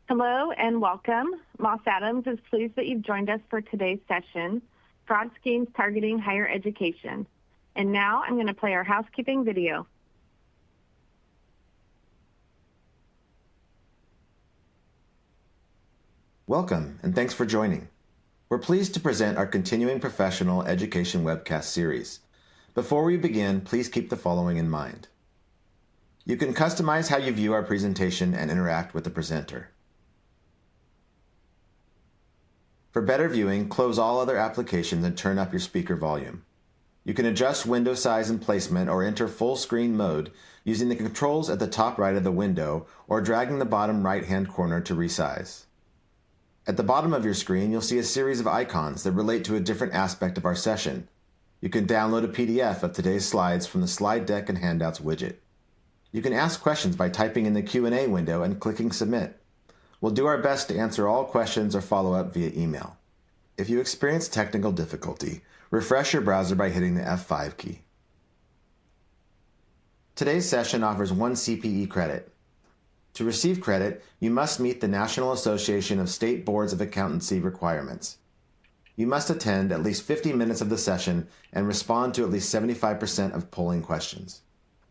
Hello and welcome. Moss Adams is pleased that you've joined us for today's session, Fraud Schemes Targeting Higher Education. And now I'm going to play our housekeeping video. Welcome, and thanks for joining. We're pleased to present our continuing professional education webcast series. Before we begin, please keep the following in mind. You can customize how you view our presentation and interact with the presenter. For better viewing, close all other applications and turn up your speaker volume. You can adjust window size and placement or enter full screen mode using the controls at the top right of the window or dragging the bottom right-hand corner to resize. At the bottom of your screen, you'll see a series of icons that relate to a different aspect of our session. You can download a PDF of today's slides from the Slide Deck and Handouts widget. You can ask questions by typing in the Q&A window and clicking Submit. We'll do our best to answer all questions or follow up via email. If you experience technical difficulty, refresh your browser by hitting the F5 key. Today's session offers 1 CPE credit. To receive credit, you must meet the National Association of State Boards of Accountancy requirements. You must attend at least 50 minutes of the session and respond to at least 75% of polling questions.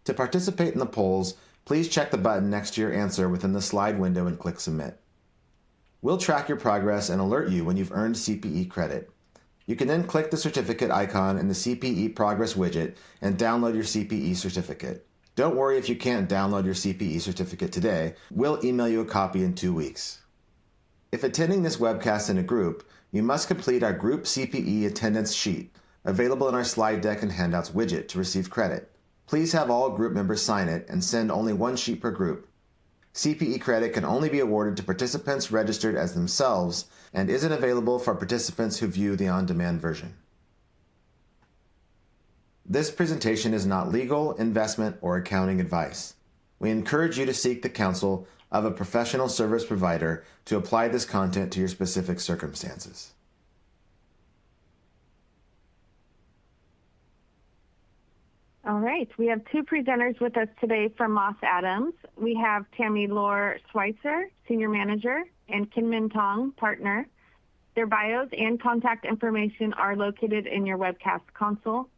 To participate in the polls, please check the button next to your answer within the slide window and click Submit. We'll track your progress and alert you when you've earned CPE credit. You can then click the certificate icon in the CPE Progress widget and download your CPE certificate. Don't worry if you can't download your CPE certificate today. We'll email you a copy in 2 weeks. If attending this webcast in a group, you must complete our group CPE attendance sheet, available in our Slide Deck and Handouts widget to receive credit. Please have all group members sign it and send only 1 sheet per group. CPE credit can only be awarded to participants registered as themselves and isn't available for participants who view the on-demand version. This presentation is not legal, investment, or accounting advice. We encourage you to seek the counsel of a professional service provider to apply this content to your specific circumstances. All right, we have 2 presenters with us today from Moss Adams. We have Tammy Lohr Schweitzer, Senior Manager, and Kinman Tong, Partner. Their bios and contact information are located in your webcast console.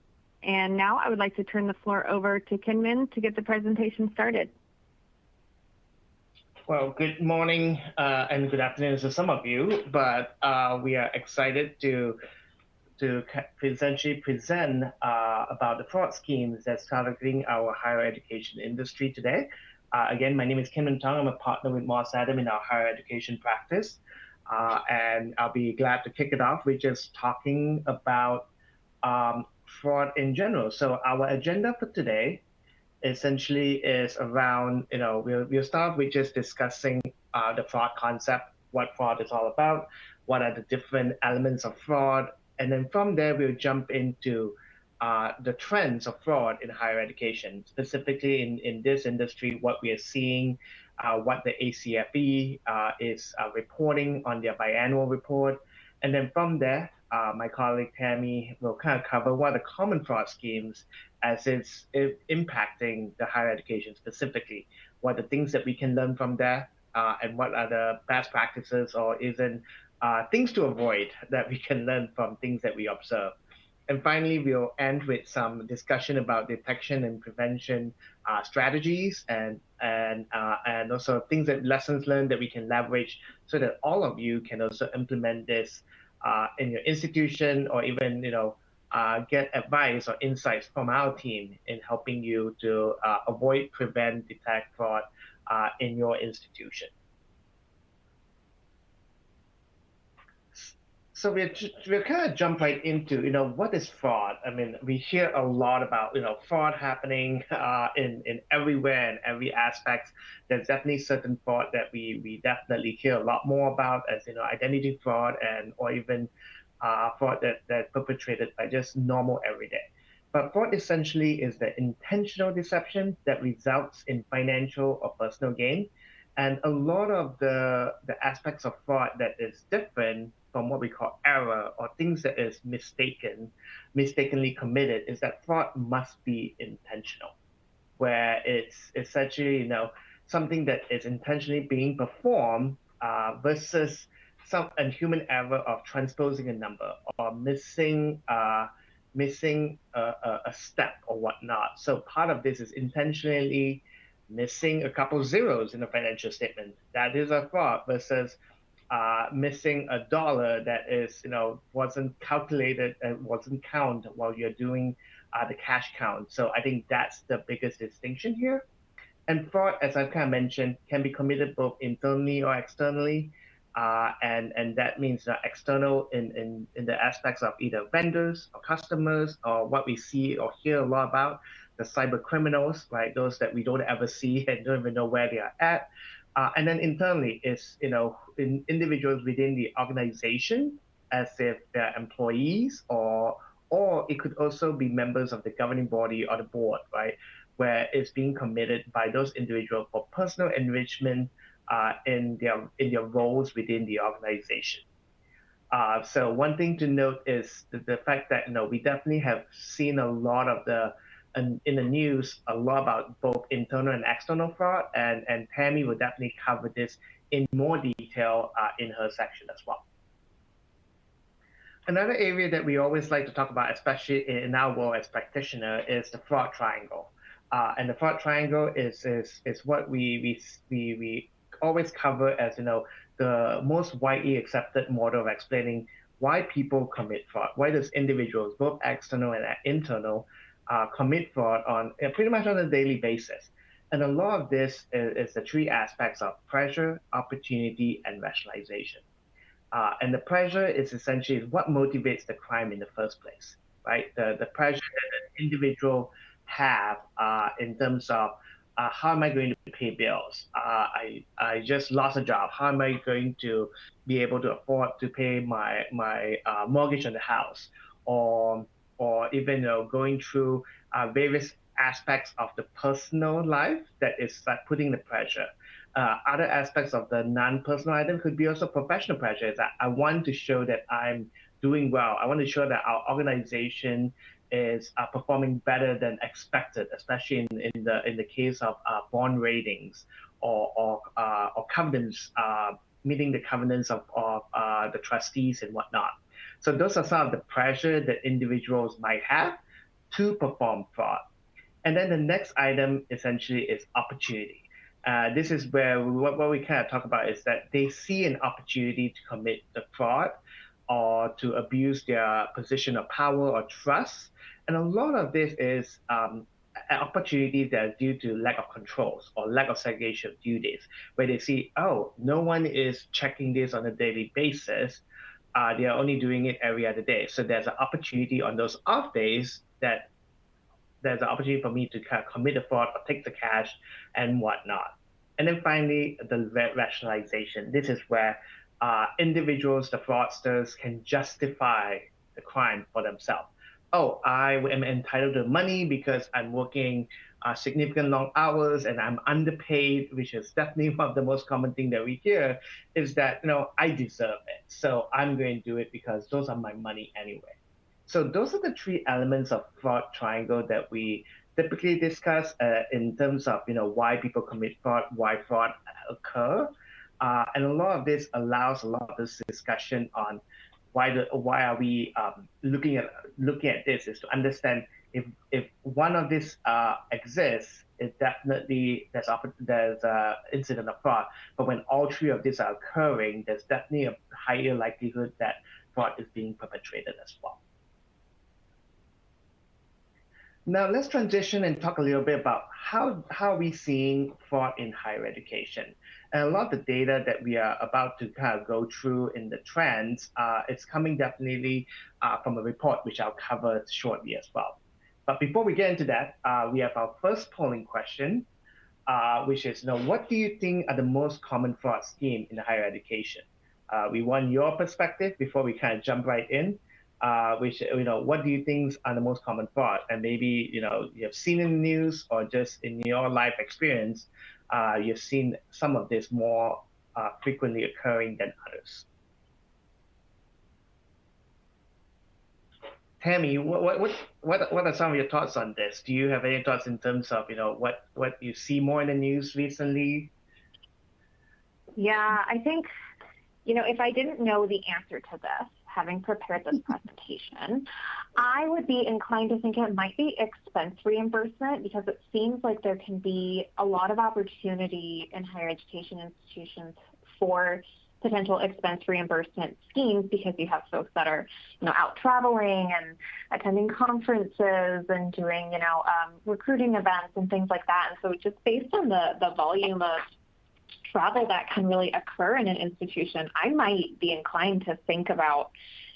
And now I would like to turn the floor over to Kinman to get the presentation started. Well, good morning and good afternoon to some of you, but we are excited to essentially present about the fraud schemes that's targeting our higher education industry today. Again, my name is Kinman Tong. I'm a partner with Moss Adams in our higher education practice. And I'll be glad to kick it off with just talking about fraud in general. So our agenda for today essentially is around, we'll start with just discussing the fraud concept, what fraud is all about, what are the different elements of fraud, and then from there, we'll jump into the trends of fraud in higher education, specifically in this industry, what we are seeing, what the ACFE is reporting on their biannual report. And then from there, my colleague Tammy will kind of cover what are the common fraud schemes as it's impacting the higher education specifically, what are the things that we can learn from there, and what are the best practices or even things to avoid that we can learn from things that we observe. And finally, we'll end with some discussion about detection and prevention strategies and also things lessons learned that we can leverage so that all of you can also implement this in your institution or even get advice or insights from our team in helping you to avoid, prevent, detect fraud in your institution. So we'll kind of jump right into, what is fraud? I mean, we hear a lot about, fraud happening in everywhere and every aspect. There's definitely certain fraud that we definitely hear a lot more about as, identity fraud or even fraud that's perpetrated by just normal everyday. But fraud essentially is the intentional deception that results in financial or personal gain. And a lot of the aspects of fraud that is different from what we call error or things that is mistakenly committed is that fraud must be intentional, where it's essentially, something that is intentionally being performed versus some human error of transposing a number or missing a step or whatnot. So part of this is intentionally missing a couple zeros in a financial statement. That is a fraud versus missing a dollar that is, wasn't calculated and wasn't counted while you're doing the cash count. So I think that's the biggest distinction here. And fraud, as I've kind of mentioned, can be committed both internally or externally. And that means external in the aspects of either vendors or customers or what we see or hear a lot about, the cyber criminals, right? Those that we don't ever see and don't even know where they are at. And then internally is, individuals within the organization, as if they're employees or it could also be members of the governing body or the board, right? Where it's being committed by those individuals for personal enrichment in their roles within the organization. So one thing to note is the fact that we definitely have seen a lot of in the news a lot about both internal and external fraud, and Tammy will definitely cover this in more detail in her section as well. Another area that we always like to talk about, especially in our role as practitioner, is the fraud triangle. And the fraud triangle is what we always cover as the most widely accepted model of explaining why people commit fraud, why does individuals, both external and internal, commit fraud on pretty much on a daily basis. And a lot of this is the three aspects of pressure, opportunity, and rationalization. And the pressure is essentially what motivates the crime in the first place, right? The pressure that an individual have in terms of how am I going to pay bills? I just lost a job. How am I going to be able to afford to pay my mortgage on the house, or even going through various aspects of the personal life that is like putting the pressure. Other aspects of the non-personal item could be also professional pressure. That I want to show that I'm doing well. I want to show that our organization is performing better than expected, especially in the case of bond ratings or covenants, meeting the covenants of the trustees and whatnot. So those are some of the pressure that individuals might have to perform fraud. And then the next item essentially is opportunity. This is where what we kind of talk about is that they see an opportunity to commit the fraud or to abuse their position of power or trust. And a lot of this is opportunities that are due to lack of controls or lack of segregation of duties, where they see, oh, no one is checking this on a daily basis. They are only doing it every other day. So there's an opportunity on those off days that there's an opportunity for me to kind of commit a fraud or take the cash and whatnot. And then finally, the rationalization. This is where individuals, the fraudsters, can justify the crime for themselves. Oh, I am entitled to money because I'm working significant long hours and I'm underpaid, which is definitely one of the most common thing that we hear, is that I deserve it, so I'm going to do it because those are my money anyway. So those are the three elements of fraud triangle that we typically discuss in terms of why people commit fraud, why fraud occur, and a lot of this allows a lot of this discussion on why are we looking at this is to understand if one of these exists, it definitely there's incident of fraud. But when all three of these are occurring, there's definitely a higher likelihood that fraud is being perpetrated as well. Now let's transition and talk a little bit about how are we seeing fraud in higher education. And a lot of the data that we are about to kind of go through in the trends, it's coming definitely from a report, which I'll cover shortly as well. But before we get into that, we have our first polling question, which is, what do you think are the most common fraud scheme in higher education? We want your perspective before we kind of jump right in. Which what do you think are the most common fraud? And maybe you have seen in the news or just in your life experience, you've seen some of this more frequently occurring than others. Tammy, what are some of your thoughts on this? Do you have any thoughts in terms of what you see more in the news recently? Yeah, I think, if I didn't know the answer to this, having prepared this presentation, I would be inclined to think it might be expense reimbursement because it seems like there can be a lot of opportunity in higher education institutions for potential expense reimbursement schemes because you have folks that are, out traveling and attending conferences and doing, recruiting events and things like that. And so just based on the volume of travel that can really occur in an institution, I might be inclined to think about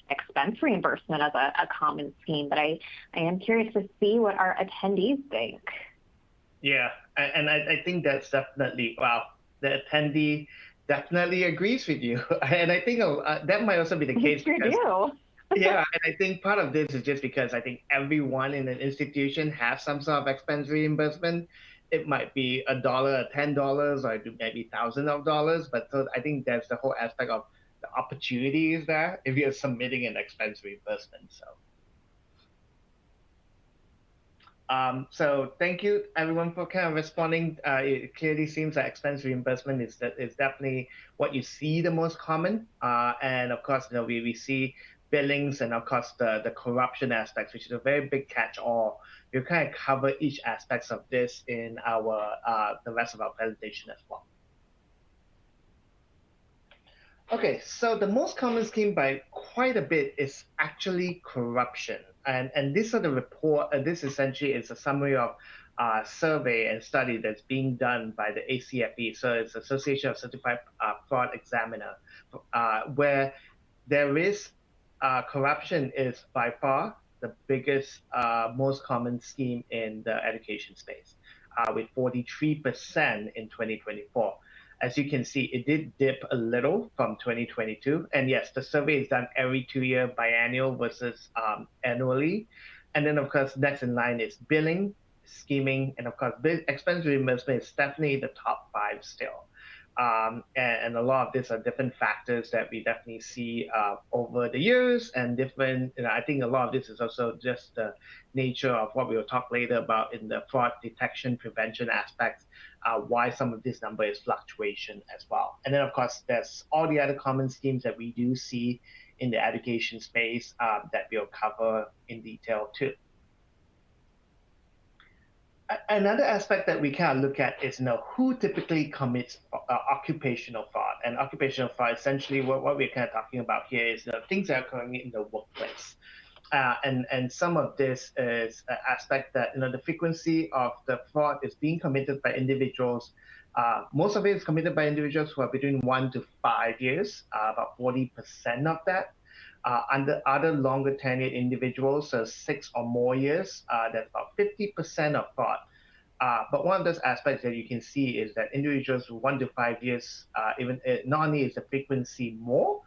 expense reimbursement as a common scheme, but I am curious to see what our attendees think. Yeah, and I think that's definitely, wow, the attendee definitely agrees with you. And I think that might also be the case. Sure do. Yeah, and I think part of this is just because I think everyone in an institution has some sort of expense reimbursement. It might be $1, or $10, or maybe thousands of dollars. But so I think that's the whole aspect of the opportunity is there if you're submitting an expense reimbursement. So thank you everyone for kind of responding. It clearly seems that expense reimbursement is definitely what you see the most common. And of course, we see billings and of course the corruption aspects, which is a very big catch-all. We'll kind of cover each aspects of this in our the rest of our presentation as well. Okay, so the most common scheme by quite a bit is actually corruption. And this are the report, this essentially is a summary of survey and study that's being done by the ACFE. So it's Association of Certified Fraud Examiner, where there is corruption is by far the biggest, most common scheme in the education space, with 43% in 2024. As you can see, it did dip a little from 2022. And yes, the survey is done every 2 year biannual versus annually. And then, of course, next in line is billing, scheming, and of course, expense reimbursement is definitely the top 5 still. And a lot of these are different factors that we definitely see over the years and different, I think a lot of this is also just the nature of what we will talk later about in the fraud detection prevention aspects, why some of this number is fluctuation as well. And then of course, there's all the other common schemes that we do see in the education space that we'll cover in detail too. Another aspect that we kind of look at is, who typically commits occupational fraud. And occupational fraud, essentially, what we're kind of talking about here is the things that are occurring in the workplace. And some of this is an aspect that, the frequency of the fraud is being committed by individuals. Most of it is committed by individuals who are between 1 to 5 years, about 40% of that. Under other longer tenured individuals, so 6 or more years, that's about 50% of fraud. But one of those aspects that you can see is that individuals 1 to 5 years, not only is the frequency more,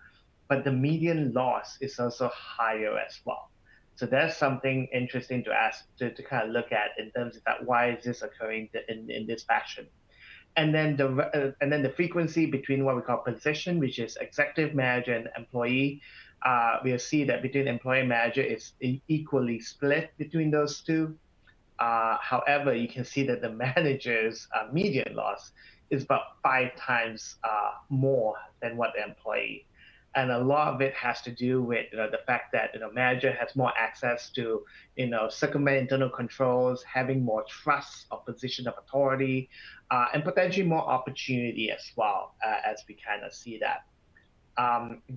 but the median loss is also higher as well. So that's something interesting to ask, to kind of look at in terms of that, why is this occurring in this fashion? And then the frequency between what we call position, which is executive manager and employee, we'll see that between employee and manager is equally split between those two. However, you can see that the manager's median loss is about 5 times more than what the employee. And a lot of it has to do with the fact that manager has more access to circumvent internal controls, having more trust or position of authority, and potentially more opportunity as well, as we kind of see that.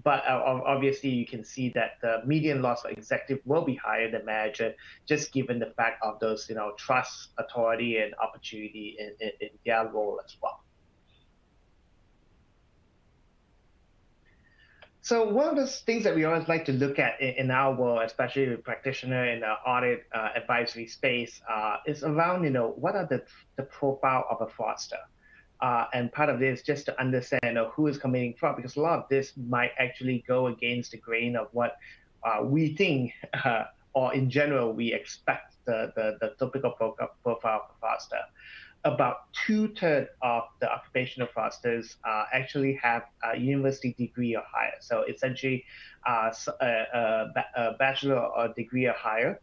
But obviously, you can see that the median loss for executive will be higher than manager, just given the fact of those trust, authority, and opportunity in their role as well. So one of the things that we always like to look at in our world, especially with practitioner in the audit advisory space, is around, what are the profile of a fraudster? And part of this just to understand who is committing fraud, because a lot of this might actually go against the grain of what we think, or in general, we expect the typical profile of a fraudster. About 2/3 of the occupational fraudsters actually have a university degree or higher. So essentially, a bachelor or degree or higher,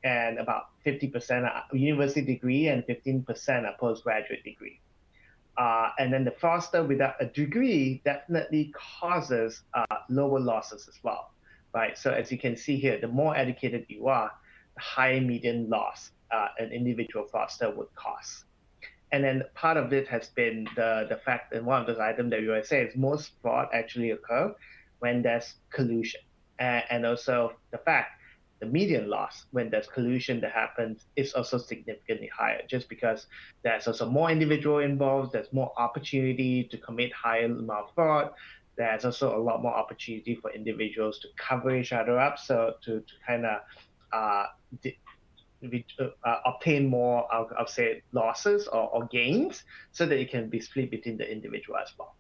and about 50% are university degree and 15% a postgraduate degree. And then the fraudster without a degree definitely causes lower losses as well, right? So as you can see here, the more educated you are, the higher median loss an individual fraudster would cause. And then part of it has been the fact that one of those items that you always say is most fraud actually occur when there's collusion. And also the fact the median loss when there's collusion that happens is also significantly higher, just because there's also more individual involved, there's more opportunity to commit higher amount of fraud. There's also a lot more opportunity for individuals to cover each other up, so to kind of obtain more, I'll say, losses or gains, so that it can be split between the individual as well.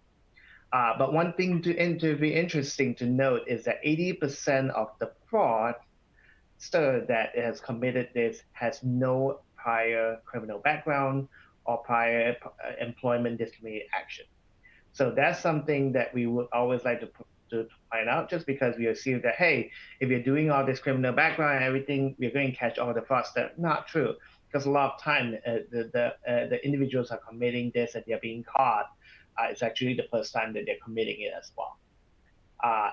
But one thing to be interesting to note is that 80% of the fraud that has committed this has no prior criminal background or prior employment discriminatory action. So that's something that we would always like to find out, just because we assume that, hey, if you're doing all this criminal background and everything, we're going to catch all the fraudsters. Not true, because a lot of time the individuals are committing this and they're being caught. It's actually the first time that they're committing it as well.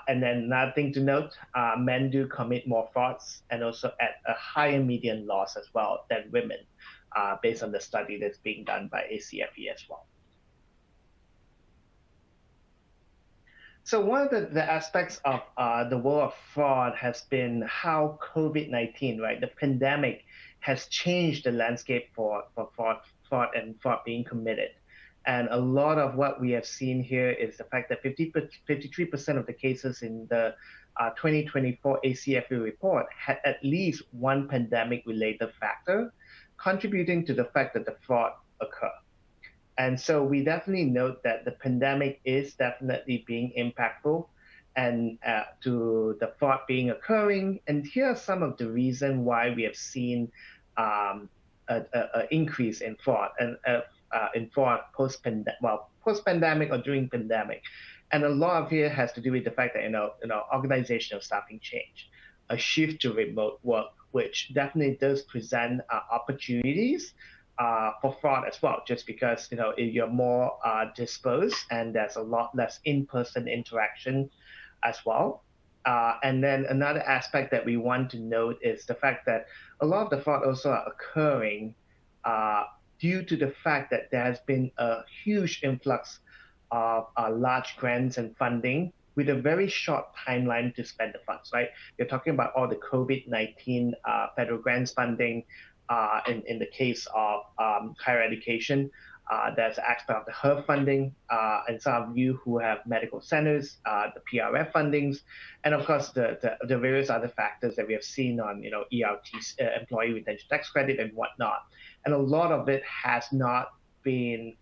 And then another thing to note, men do commit more frauds and also at a higher median loss as well than women, based on the study that's being done by ACFE as well. So one of the aspects of the world of fraud has been how COVID-19, right, the pandemic, has changed the landscape for fraud and fraud being committed. And a lot of what we have seen here is the fact that 53% of the cases in the 2024 ACFE report had at least one pandemic-related factor contributing to the fact that the fraud occurred. And so we definitely note that the pandemic is definitely being impactful and to the fraud being occurring. And here are some of the reasons why we have seen an increase in fraud and in fraud post-pandemic or during pandemic. And a lot of it has to do with the fact that organizational staffing change, a shift to remote work, which definitely does present opportunities for fraud as well, just because you're more dispersed and there's a lot less in-person interaction as well. And then another aspect that we want to note is the fact that a lot of the fraud also are occurring due to the fact that there has been a huge influx of large grants and funding with a very short timeline to spend the funds, right? You're talking about all the COVID-19 federal grants funding. In the case of higher education, there's an aspect of the HERF funding, and some of you who have medical centers, the PRF fundings, and of course the various other factors that we have seen on ERT, employee retention tax credit and whatnot. And a lot of it has not been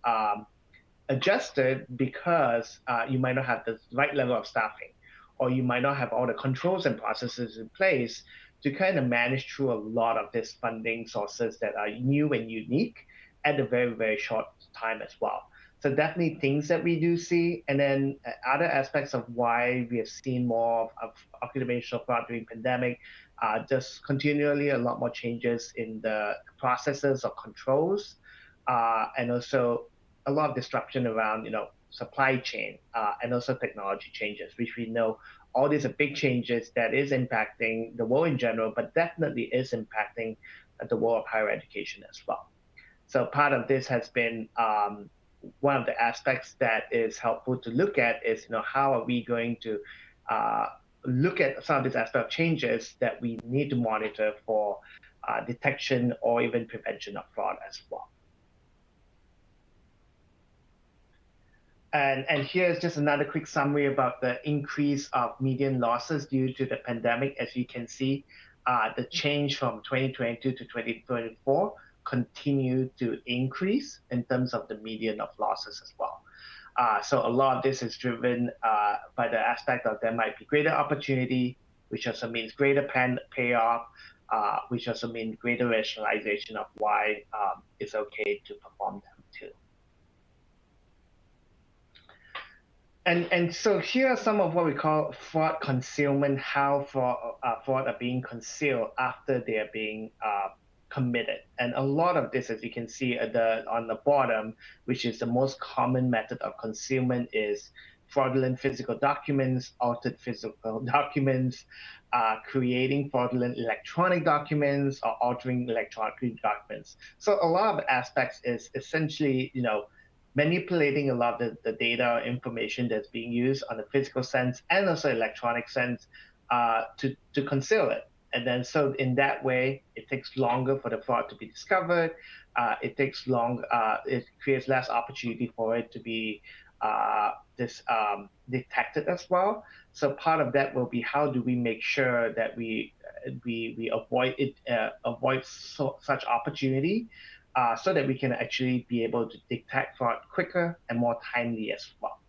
adjusted because you might not have the right level of staffing, or you might not have all the controls and processes in place to kind of manage through a lot of these funding sources that are new and unique at a very, very short time as well. So definitely things that we do see. And then other aspects of why we have seen more of occupational fraud during pandemic, just continually a lot more changes in the processes or controls, and also a lot of disruption around, supply chain, and also technology changes, which we know all these are big changes that is impacting the world in general, but definitely is impacting the world of higher education as well. So part of this has been one of the aspects that is helpful to look at is, how are we going to look at some of these aspect of changes that we need to monitor for detection or even prevention of fraud as well. And here's just another quick summary about the increase of median losses due to the pandemic. As you can see, the change from 2022 to 2024 continued to increase in terms of the median of losses as well. So a lot of this is driven by the aspect of there might be greater opportunity, which also means greater payoff, which also means greater rationalization of why it's okay to perform them too. And so here are some of what we call fraud concealment, how fraud are being concealed after they are being committed. And a lot of this, as you can see on the bottom, which is the most common method of concealment, is fraudulent physical documents, altered physical documents, creating fraudulent electronic documents, or altering electronic documents. So a lot of aspects is essentially, manipulating a lot of the data or information that's being used on the physical sense and also electronic sense to conceal it. And then so in that way, it takes longer for the fraud to be discovered. It takes long. It creates less opportunity for it to be detected as well. So part of that will be how do we make sure that we avoid it, such opportunity, so that we can actually be able to detect fraud quicker and more timely as well.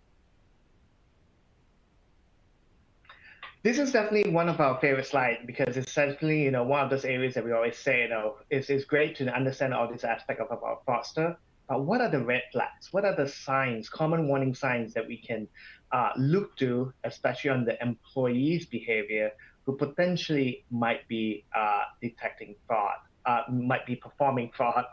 This is definitely one of our favorite slides because it's essentially, one of those areas that we always say, it's great to understand all this aspect of our fraudster, but what are the red flags? What are the signs, common warning signs that we can look to, especially on the employee's behavior, who potentially might be detecting fraud, might be performing fraud,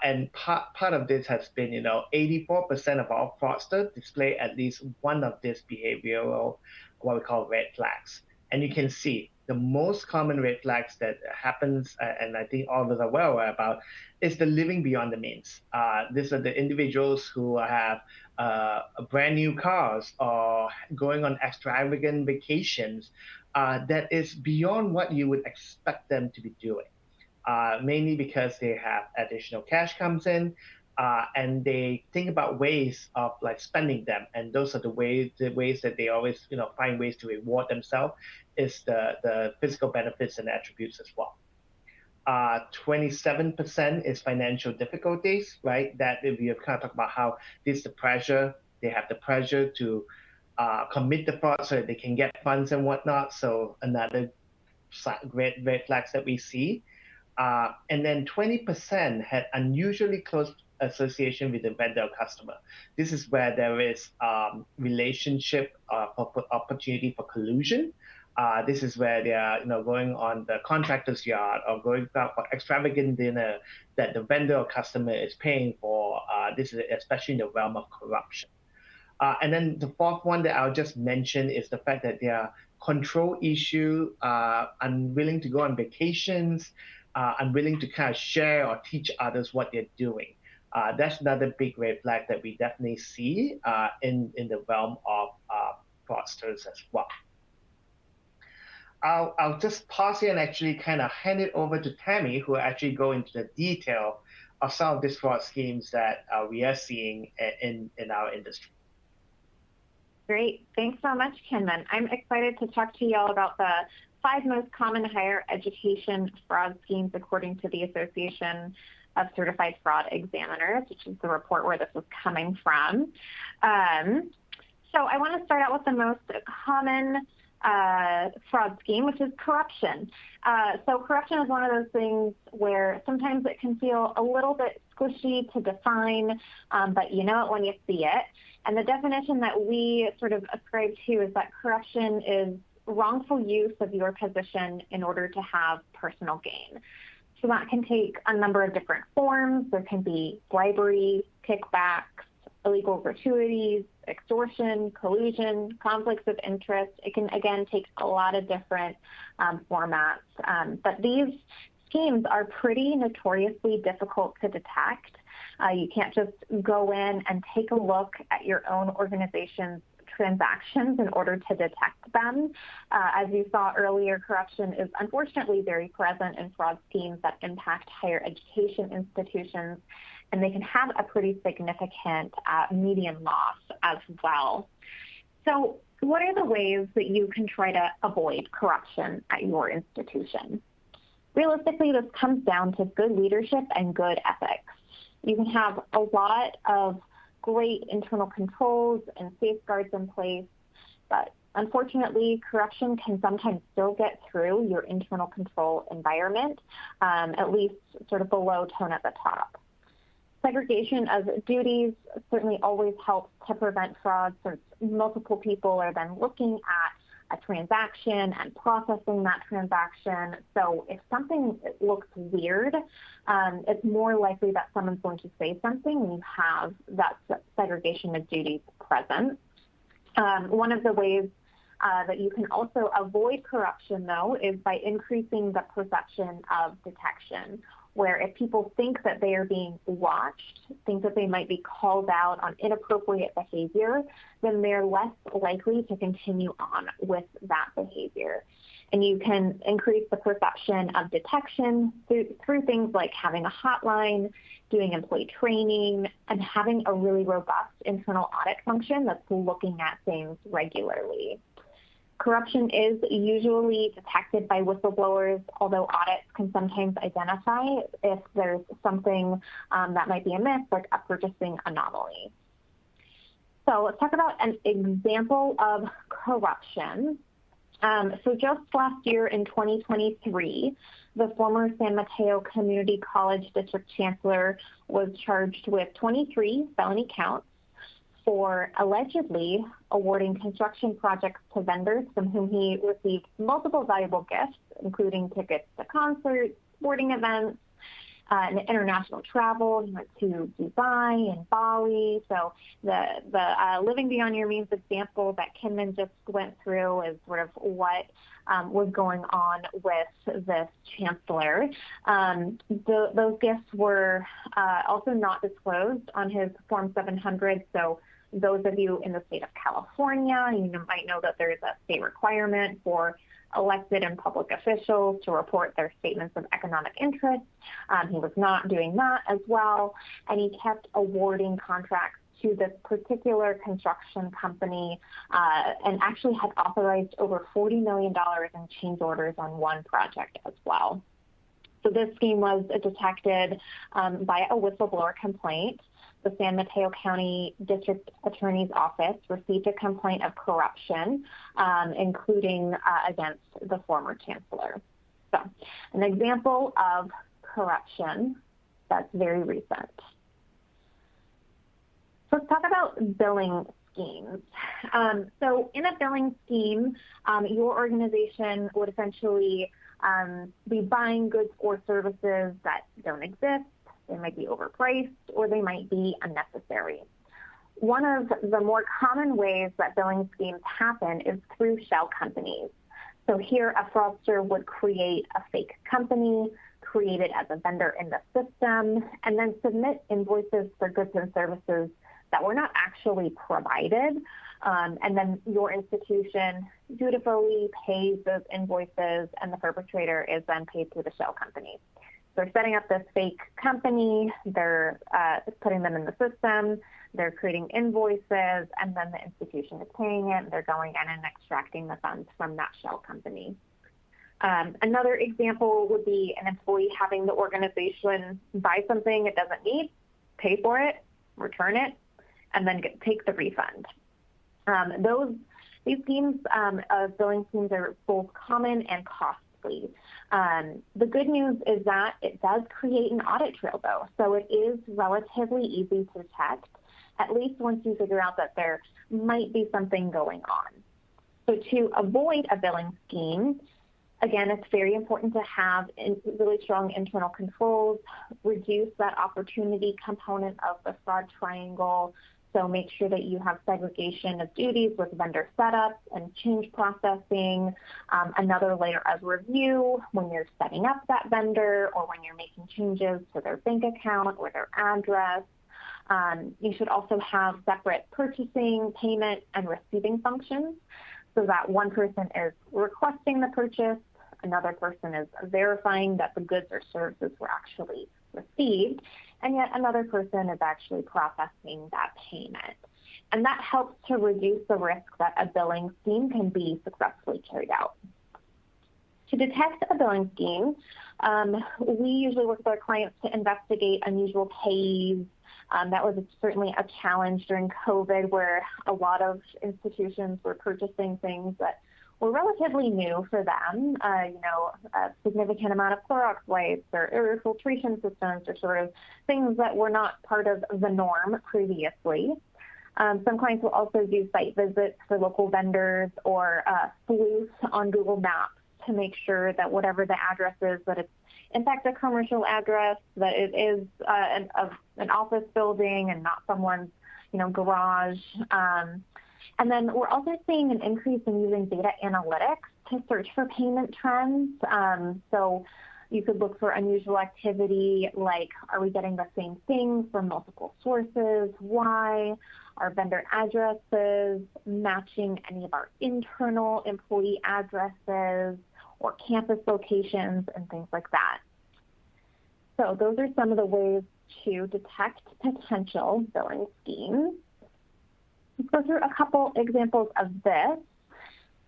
and part of this has been, 84% of our fraudsters display at least one of these behavioral, what we call red flags. And you can see the most common red flags that happens, and I think all of us are well aware about, is the living beyond the means. These are the individuals who have brand new cars or going on extravagant vacations that is beyond what you would expect them to be doing. Mainly because they have additional cash comes in, and they think about ways of like spending them, and those are the ways that they always find ways to reward themselves is the physical benefits and attributes as well. 27% is financial difficulties, right? That if you have kind of talked about how this the pressure, they have the pressure to commit the fraud so that they can get funds and whatnot. So another red flags that we see. And then 20% had unusually close association with the vendor or customer. This is where there is relationship opportunity for collusion. This is where they are, going on the contractor's yard or going out for extravagant dinner that the vendor or customer is paying for. This is especially in the realm of corruption. And then the fourth one that I'll just mention is the fact that they are control issue, unwilling to go on vacations, unwilling to kind of share or teach others what they're doing. That's another big red flag that we definitely see in the realm of fraudsters as well. I'll just pause here and actually kind of hand it over to Tammy, who will actually go into the detail of some of these fraud schemes that we are seeing in our industry. Great. Thanks so much, Kinman. I'm excited to talk to you all about the 5 most common higher education fraud schemes according to the Association of Certified Fraud Examiners, which is the report where this was coming from. So I want to start out with the most common fraud scheme, which is corruption. So corruption is one of those things where sometimes it can feel a little bit squishy to define, but you know it when you see it. And the definition that we sort of ascribe to is that corruption is wrongful use of your position in order to have personal gain. So that can take a number of different forms. There can be bribery, kickbacks, illegal gratuities, extortion, collusion, conflicts of interest. It can, again, take a lot of different formats. But these schemes are pretty notoriously difficult to detect. You can't just go in and take a look at your own organization's transactions in order to detect them. As you saw earlier, corruption is unfortunately very present in fraud schemes that impact higher education institutions, and they can have a pretty significant median loss as well. So what are the ways that you can try to avoid corruption at your institution? Realistically, this comes down to good leadership and good ethics. You can have a lot of great internal controls and safeguards in place, but unfortunately, corruption can sometimes still get through your internal control environment, at least sort of below tone at the top. Segregation of duties certainly always helps to prevent fraud, since multiple people are then looking at a transaction and processing that transaction. So if something looks weird, it's more likely that someone's going to say something when you have that segregation of duties present. One of the ways that you can also avoid corruption, though, is by increasing the perception of detection, where if people think that they are being watched, think that they might be called out on inappropriate behavior, then they're less likely to continue on with that behavior. And you can increase the perception of detection through things like having a hotline, doing employee training, and having a really robust internal audit function that's looking at things regularly. Corruption is usually detected by whistleblowers, although audits can sometimes identify if there's something that might be amiss, like a purchasing anomaly. So let's talk about an example of corruption. So just last year in 2023, the former San Mateo Community College District Chancellor was charged with 23 felony counts for allegedly awarding construction projects to vendors from whom he received multiple valuable gifts, including tickets to concerts, sporting events, and international travel. He went to Dubai and Bali. So the living beyond your means example that Kinman just went through is sort of what was going on with this chancellor. Those gifts were also not disclosed on his Form 700. So those of you in the state of California, you might know that there is a state requirement for elected and public officials to report their statements of economic interest. He was not doing that as well, and he kept awarding contracts to this particular construction company and actually had authorized over $40 million in change orders on one project as well. So this scheme was detected by a whistleblower complaint. The San Mateo County District Attorney's Office received a complaint of corruption, including against the former chancellor. So, an example of corruption that's very recent. So let's talk about billing schemes. So in a billing scheme, your organization would essentially be buying goods or services that don't exist. They might be overpriced, or they might be unnecessary. One of the more common ways that billing schemes happen is through shell companies. So here, a fraudster would create a fake company, create it as a vendor in the system, and then submit invoices for goods and services that were not actually provided. And then your institution dutifully pays those invoices, and the perpetrator is then paid through the shell company. They're setting up this fake company, they're putting them in the system, they're creating invoices, and then the institution is paying it, and they're going in and extracting the funds from that shell company. Another example would be an employee having the organization buy something it doesn't need, pay for it, return it, and then take the refund. These schemes of billing schemes are both common and costly. The good news is that it does create an audit trail, though, so it is relatively easy to detect, at least once you figure out that there might be something going on. So to avoid a billing scheme, again, it's very important to have really strong internal controls, reduce that opportunity component of the fraud triangle. So make sure that you have segregation of duties with vendor setup and change processing, another layer of review when you're setting up that vendor or when you're making changes to their bank account or their address. You should also have separate purchasing, payment, and receiving functions so that one person is requesting the purchase, another person is verifying that the goods or services were actually received, and yet another person is actually processing that payment. And that helps to reduce the risk that a billing scheme can be successfully carried out. To detect a billing scheme, we usually work with our clients to investigate unusual pays. That was certainly a challenge during COVID, where a lot of institutions were purchasing things that were relatively new for them, a significant amount of Clorox wipes or air filtration systems or sort of things that were not part of the norm previously. Some clients will also do site visits for local vendors or sleuth on Google Maps to make sure that whatever the address is, that it's in fact a commercial address, that it is an office building and not someone's garage. And then we're also seeing an increase in using data analytics to search for payment trends. So you could look for unusual activity, like, are we getting the same thing from multiple sources? Why? Are vendor addresses matching any of our internal employee addresses or campus locations and things like that? So those are some of the ways to detect potential billing schemes. Let's go through a couple examples of this.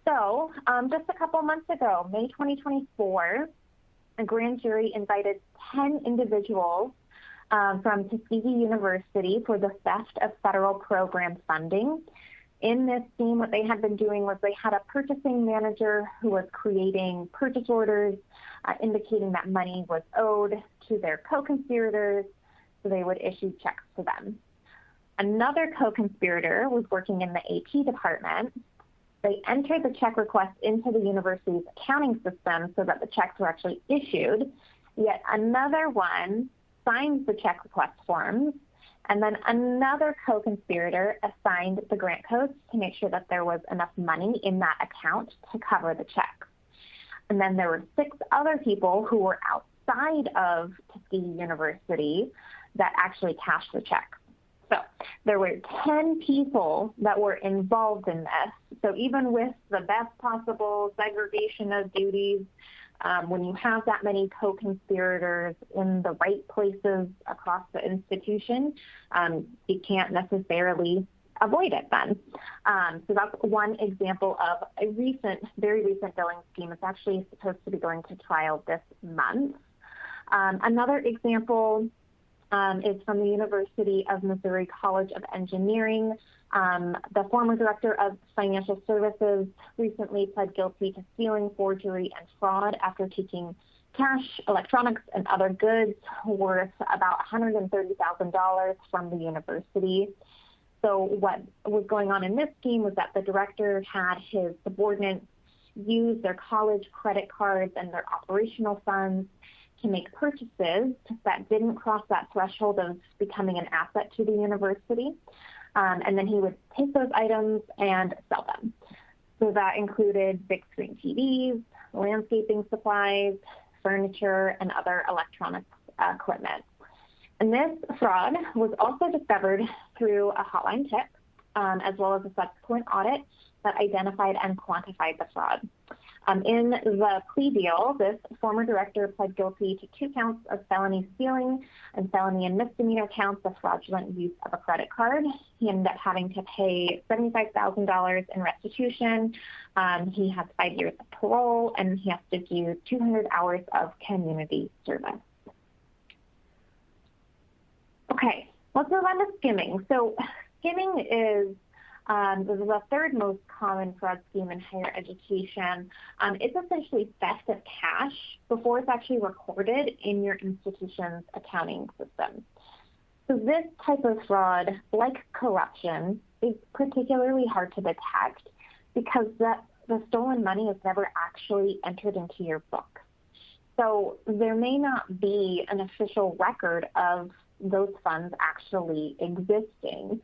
So just a couple months ago, May 2024, a grand jury indicted 10 individuals from Tuskegee University for the theft of federal program funding. In this scheme, what they had been doing was they had a purchasing manager who was creating purchase orders indicating that money was owed to their co-conspirators, so they would issue checks to them. Another co-conspirator was working in the AP department. They entered the check request into the university's accounting system so that the checks were actually issued. Yet another one signed the check request forms, and then another co-conspirator assigned the grant codes to make sure that there was enough money in that account to cover the check. And then there were 6 other people who were outside of Tuskegee University that actually cashed the check. So there were 10 people that were involved in this. So even with the best possible segregation of duties, when you have that many co-conspirators in the right places across the institution, you can't necessarily avoid it then. So that's one example of a very recent billing scheme. It's actually supposed to be going to trial this month. Another example is from the University of Missouri College of Engineering. The former director of financial services recently pled guilty to stealing, forgery, and fraud after taking cash, electronics, and other goods worth about $130,000 from the university. So what was going on in this scheme was that the director had his subordinates use their college credit cards and their operational funds to make purchases that didn't cross that threshold of becoming an asset to the university. And then he would take those items and sell them. So that included big screen TVs, landscaping supplies, furniture, and other electronic equipment. And this fraud was also discovered through a hotline tip, as well as a subsequent audit that identified and quantified the fraud. In the plea deal, this former director pled guilty to 2 counts of felony stealing and felony and misdemeanor counts of fraudulent use of a credit card. He ended up having to pay $75,000 in restitution. He has 5 years of parole, and he has to do 200 hours of community service. Okay, let's move on to skimming. So skimming is the third most common fraud scheme in higher education. It's essentially theft of cash before it's actually recorded in your institution's accounting system. So this type of fraud, like corruption, is particularly hard to detect because the stolen money is never actually entered into your book. So there may not be an official record of those funds actually existing.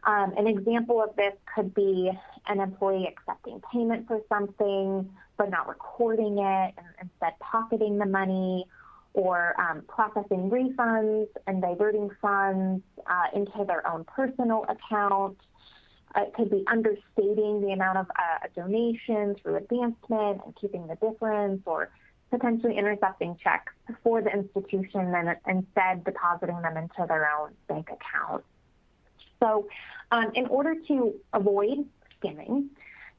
An example of this could be an employee accepting payment for something but not recording it and instead pocketing the money, or processing refunds and diverting funds into their own personal account. It could be understating the amount of a donation through advancement and keeping the difference, or potentially intercepting checks for the institution and instead depositing them into their own bank account. So in order to avoid skimming,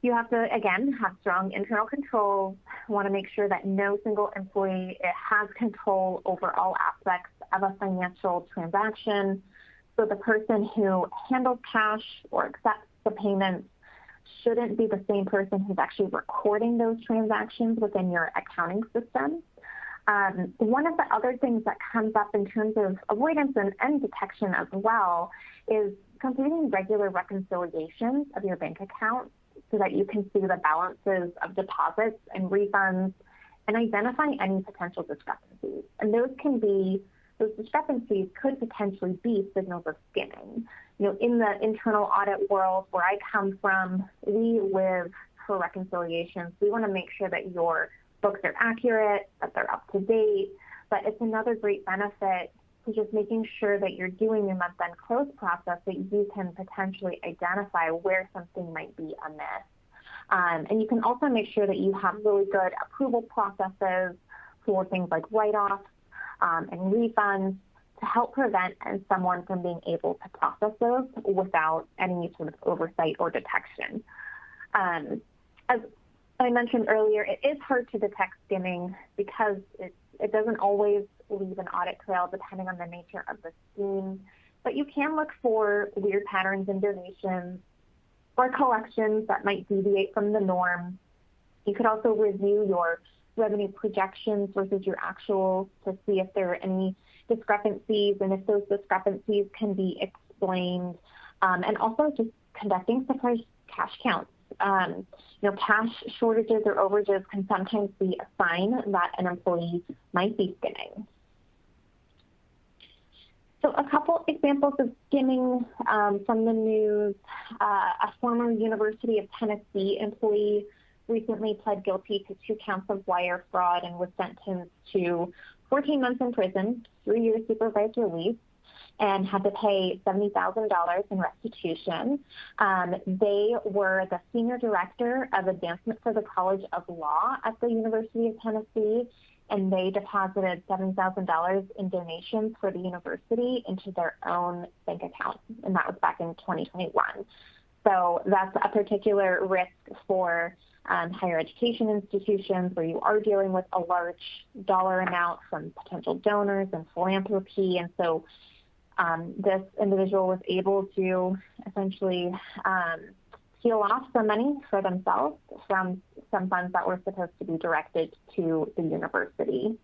you have to, again, have strong internal controls. You want to make sure that no single employee has control over all aspects of a financial transaction. So the person who handles cash or accepts the payments shouldn't be the same person who's actually recording those transactions within your accounting system. One of the other things that comes up in terms of avoidance and detection as well is completing regular reconciliations of your bank accounts so that you can see the balances of deposits and refunds and identify any potential discrepancies. And those discrepancies could potentially be signals of skimming. In the internal audit world where I come from, we live for reconciliations. We want to make sure that your books are accurate, that they're up to date, but it's another great benefit to just making sure that you're doing your month-end close process that you can potentially identify where something might be amiss. And you can also make sure that you have really good approval processes for things like write-offs and refunds to help prevent someone from being able to process those without any sort of oversight or detection. As I mentioned earlier, it is hard to detect skimming because it doesn't always leave an audit trail depending on the nature of the scheme, but you can look for weird patterns in donations or collections that might deviate from the norm. You could also review your revenue projections versus your actuals to see if there are any discrepancies and if those discrepancies can be explained, and also just conducting surprise cash counts. Cash shortages or overages can sometimes be a sign that an employee might be skimming. So a couple examples of skimming from the news. A former University of Tennessee employee recently pled guilty to 2 counts of wire fraud and was sentenced to 14 months in prison, 3 years supervised release, and had to pay $70,000 in restitution. They were the senior director of advancement for the College of Law at the University of Tennessee, and they deposited $7,000 in donations for the university into their own bank account, and that was back in 2021. So that's a particular risk for higher education institutions where you are dealing with a large dollar amount from potential donors and philanthropy, and so this individual was able to essentially peel off some money for themselves from some funds that were supposed to be directed to the university.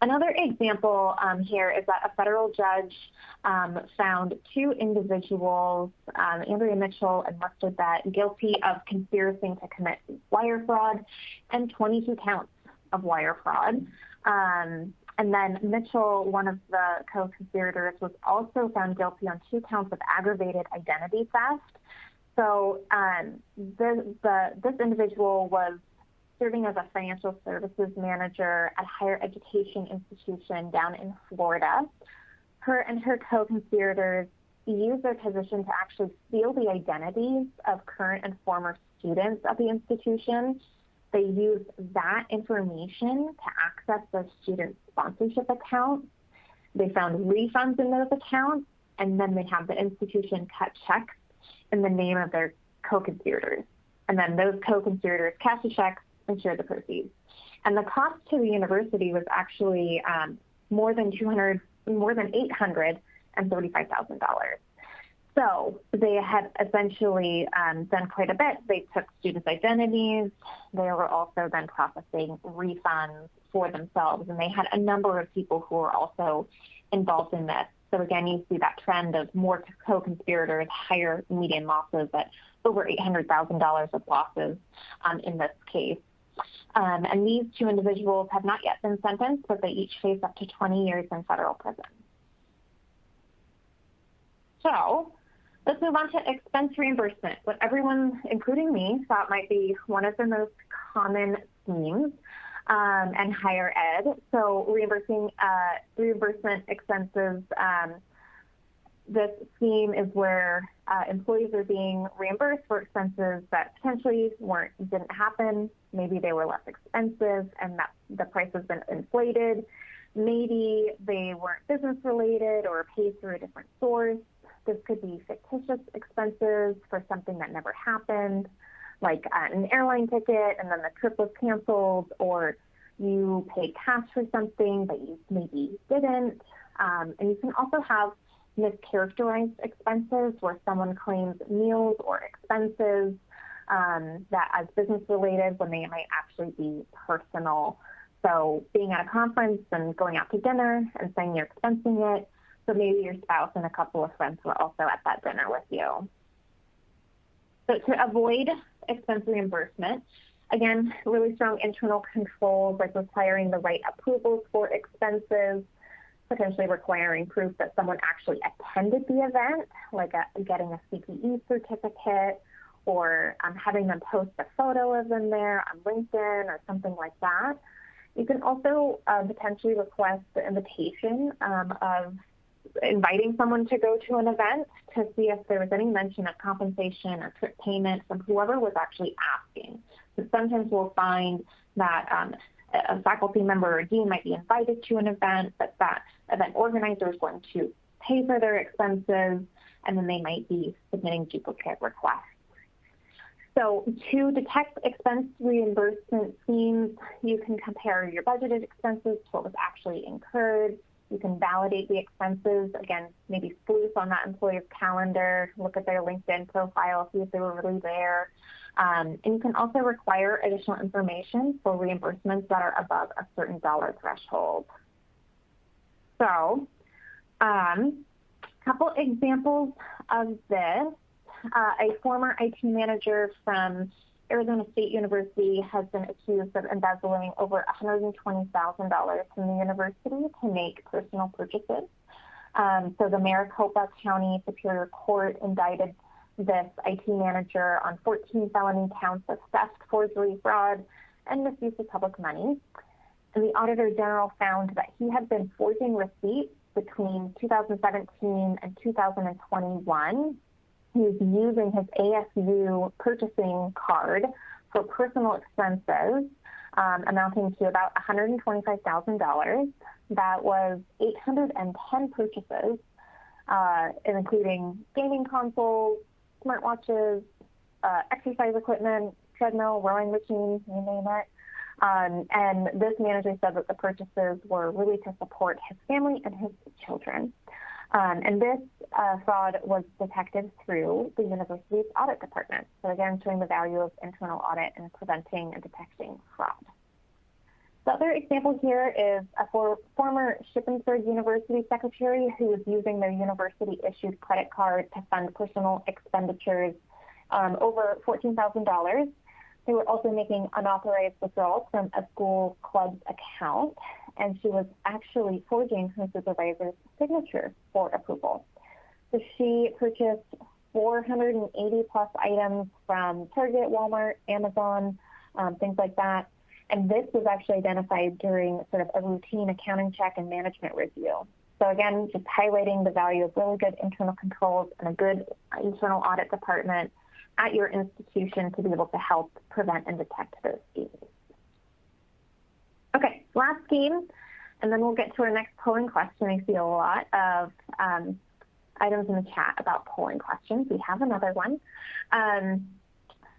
Another example here is that a federal judge found 2 individuals, Andrea Mitchell and Mustard Bat, guilty of conspiracy to commit wire fraud and 22 counts of wire fraud. And then Mitchell, one of the co-conspirators, was also found guilty on 2 counts of aggravated identity theft. So this individual was serving as a financial services manager at a higher education institution down in Florida. Her and her co-conspirators used their position to actually steal the identities of current and former students at the institution. They used that information to access those student sponsorship accounts. They found refunds in those accounts, and then they have the institution cut checks in the name of their co-conspirators. And then those co-conspirators cashed the checks and shared the proceeds. And the cost to the university was actually more than $835,000. So they had essentially done quite a bit. They took students' identities. They were also then processing refunds for themselves. And they had a number of people who were also involved in this. So again, you see that trend of more co-conspirators, higher median losses at over $800,000 of losses in this case. And these 2 individuals have not yet been sentenced, but they each face up to 20 years in federal prison. So let's move on to expense reimbursement, what everyone, including me, thought might be one of the most common schemes and higher ed. So reimbursement expenses, this scheme is where employees are being reimbursed for expenses that potentially didn't happen. Maybe they were less expensive and that the price has been inflated. Maybe they weren't business related or paid through a different source. This could be fictitious expenses for something that never happened, like an airline ticket and then the trip was canceled, or you paid cash for something but you maybe didn't. And you can also have mischaracterized expenses where someone claims meals or expenses that as business related when they might actually be personal. So being at a conference and going out to dinner and saying you're expensing it So maybe your spouse and a couple of friends were also at that dinner with you. So to avoid expense reimbursement, again, really strong internal controls like requiring the right approvals for expenses, potentially requiring proof that someone actually attended the event, like getting a CPE certificate, or having them post a photo of them there on LinkedIn or something like that. You can also potentially request the invitation of inviting someone to go to an event to see if there was any mention of compensation or trip payment from whoever was actually asking. So sometimes we'll find that a faculty member or dean might be invited to an event, but that event organizer is going to pay for their expenses, and then they might be submitting duplicate requests. So to detect expense reimbursement schemes, you can compare your budgeted expenses to what was actually incurred. You can validate the expenses, again, maybe sleuth on that employer's calendar, look at their LinkedIn profile, see if they were really there. And you can also require additional information for reimbursements that are above a certain dollar threshold. So a couple examples of this. A former IT manager from Arizona State University has been accused of embezzling over $120,000 from the university to make personal purchases. So the Maricopa County Superior Court indicted this IT manager on 14 felony counts of theft, forgery, fraud, and misuse of public money. And the Auditor General found that he had been forging receipts between 2017 and 2021. He was using his ASU purchasing card for personal expenses amounting to about $125,000. That was 810 purchases, including gaming consoles, smartwatches, exercise equipment, treadmill, rowing machine, you name it. And this manager said that the purchases were really to support his family and his children. And this fraud was detected through the university's audit department. So again, showing the value of internal audit and preventing and detecting fraud. The other example here is a former Shippensburg University secretary who was using their university-issued credit card to fund personal expenditures over $14,000. They were also making unauthorized withdrawals from a school club's account, and she was actually forging her supervisor's signature for approval. So she purchased 480 plus items from Target, Walmart, Amazon, things like that. And this was actually identified during sort of a routine accounting check and management review. So again, just highlighting the value of really good internal controls and a good internal audit department at your institution to be able to help prevent and detect those schemes. Okay, last scheme, and then we'll get to our next polling question. I see a lot of items in the chat about polling questions. We have another one.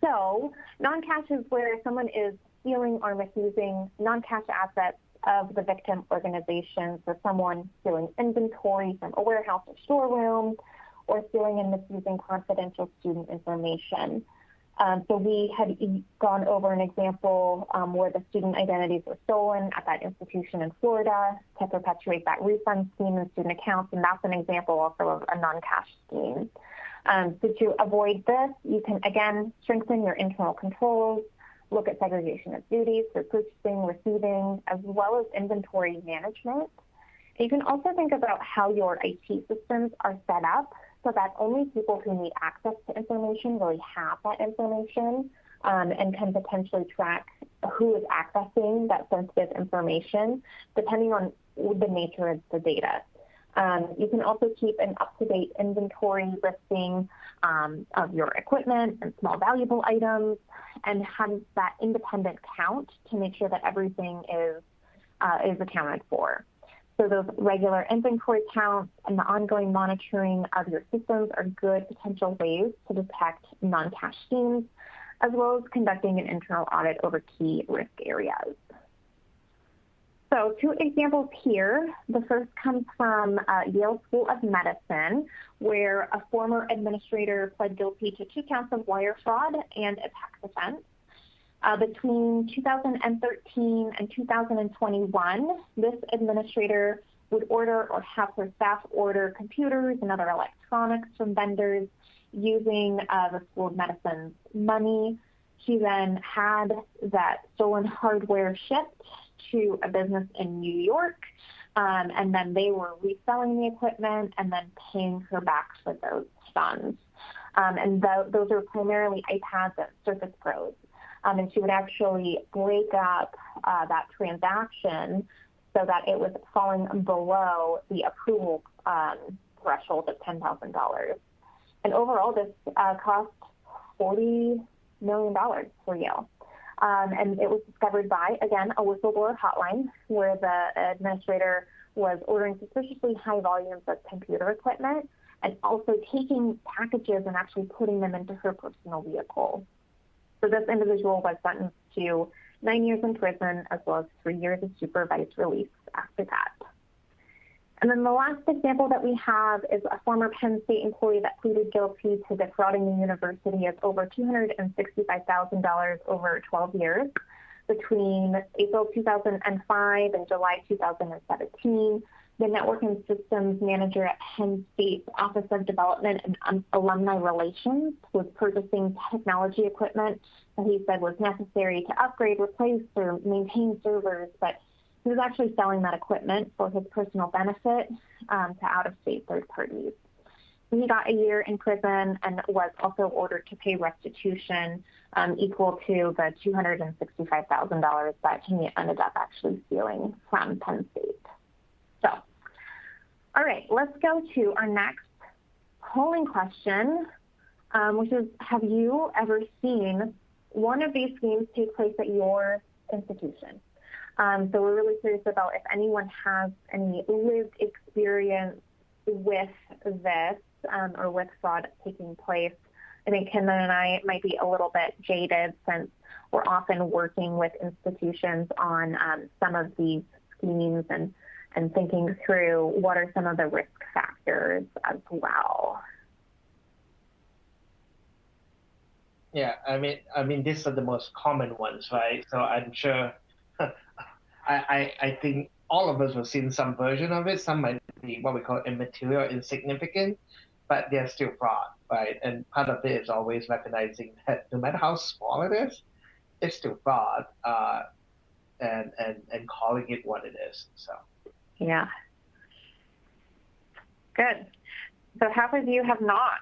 So non-cash is where someone is stealing or misusing non-cash assets of the victim organization. So someone stealing inventory from a warehouse or storeroom, or stealing and misusing confidential student information. So we had gone over an example where the student identities were stolen at that institution in Florida to perpetuate that refund scheme in student accounts, and that's an example also of a non-cash scheme. So to avoid this, you can, again, strengthen your internal controls, look at segregation of duties for purchasing, receiving, as well as inventory management. And you can also think about how your IT systems are set up so that only people who need access to information really have that information and can potentially track who is accessing that sensitive information depending on the nature of the data. You can also keep an up-to-date inventory listing of your equipment and small valuable items and have that independent count to make sure that everything is accounted for. So those regular inventory counts and the ongoing monitoring of your systems are good potential ways to detect non-cash schemes, as well as conducting an internal audit over key risk areas. So 2 examples here. The first comes from Yale School of Medicine, where a former administrator pled guilty to 2 counts of wire fraud and a tax offense. Between 2013 and 2021, this administrator would order or have her staff order computers and other electronics from vendors using the School of Medicine's money. She then had that stolen hardware shipped to a business in New York, and then they were reselling the equipment and then paying her back for those funds. And those are primarily iPads and Surface Pros. And she would actually break up that transaction so that it was falling below the approval threshold of $10,000. And overall, this cost $40 million for Yale. And it was discovered by, again, a whistleblower hotline where the administrator was ordering suspiciously high volumes of computer equipment and also taking packages and actually putting them into her personal vehicle. So this individual was sentenced to 9 years in prison as well as 3 years of supervised release after that. And then the last example that we have is a former Penn State employee that pleaded guilty to defrauding the university of over $265,000 over 12 years between April 2005 and July 2017. The Network and Systems Manager at Penn State's Office of Development and Alumni Relations was purchasing technology equipment that he said was necessary to upgrade, replace, or maintain servers, but he was actually selling that equipment for his personal benefit to out-of-state third parties. He got a year in prison and was also ordered to pay restitution equal to the $265,000 that he ended up actually stealing from Penn State. So, all right, let's go to our next polling question, which is, have you ever seen one of these schemes take place at your institution? So we're really curious about if anyone has any lived experience with this or with fraud taking place. I think Kinman and I might be a little bit jaded since we're often working with institutions on some of these schemes and thinking through what are some of the risk factors as well. Yeah, I mean, these are the most common ones, right? So I'm sure, I think all of us have seen some version of it. Some might be what we call immaterial, insignificant, but they're still fraud, right? And part of it is always recognizing that no matter how small it is, it's still fraud, and calling it what it is. So. Yeah. Good. So half of you have not,